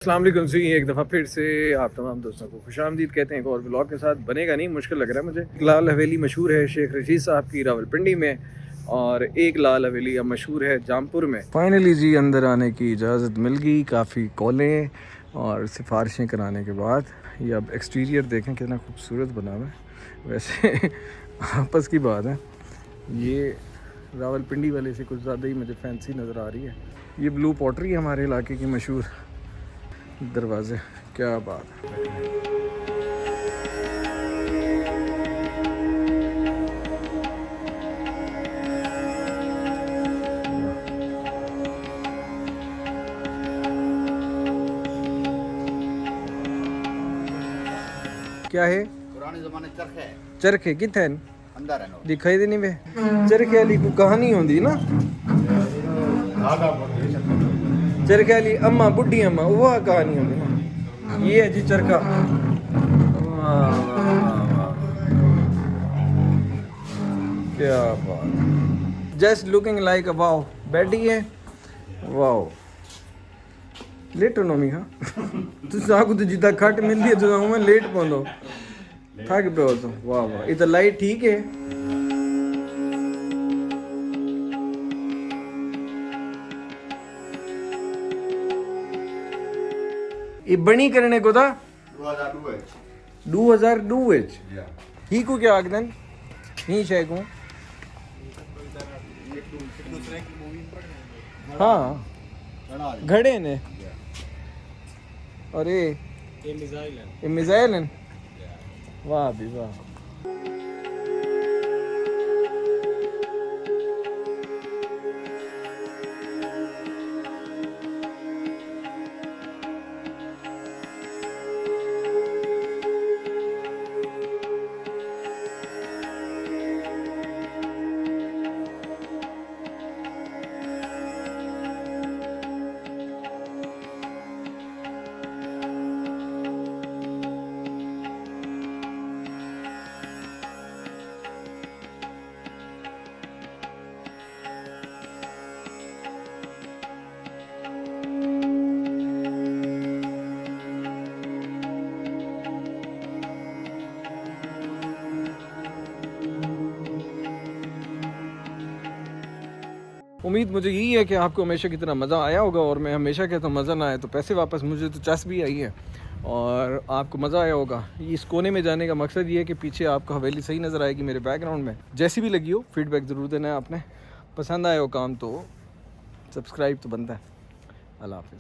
अस्सलाम वालेकुम जी, एक दफ़ा फिर से आप तमाम दोस्तों को खुशामदीद कहते हैं। एक और ब्लॉग के साथ बनेगा नहीं, मुश्किल लग रहा है मुझे। एक लाल हवेली मशहूर है शेख रशीद साहब की रावलपिंडी में, और एक लाल हवेली अब मशहूर है जामपुर में। फाइनली जी अंदर आने की इजाज़त मिल गई, काफ़ी कॉलें और सिफारिशें कराने के बाद। ये अब एक्सटीरियर देखें कितना खूबसूरत बना हुआ है। वैसे आपस की बात है, ये रावलपिंडी वाले से कुछ ज़्यादा ही मुझे फैंसी नज़र आ रही है। ये ब्लू पॉटरी है हमारे इलाके की मशहूर दरवाजे, क्या बात है। क्या है? पुराने जमाने चरखे चरखे कितने अंदर है दिखाई दे नहीं वे। चरखे वाली को कहानी होंगी ना, चरखे वाली अम्मा बुढ़ी अम्मा वो कहानी होगी ना। ये है जी चरखा। क्या बात, just looking like a wow. बैठी है वाओ, लेटो नोमी। हाँ तुम आगू तो जिदा खट मिलती है तो मैं लेट पौंदो थक पे हो तो। वाह वाह, ये तो लाइट ठीक है। ये बनी करने को था 2002 ही को क्या आखदन ही शे को। हाँ घड़े ने, अरे ये मिसाइल है। वाह भी वाह। उम्मीद मुझे यही है कि आपको हमेशा की तरह मज़ा आया होगा, और मैं हमेशा कहता हूँ मज़ा ना आए तो पैसे वापस। मुझे तो चस भी आई है और आपको मज़ा आया होगा। इस कोने में जाने का मकसद ये है कि पीछे आपको हवेली सही नज़र आएगी मेरे बैकग्राउंड में। जैसी भी लगी हो फीडबैक ज़रूर देना है आपने। पसंद आया हो काम तो सब्सक्राइब तो बनता है। अल्लाह हाफिज़।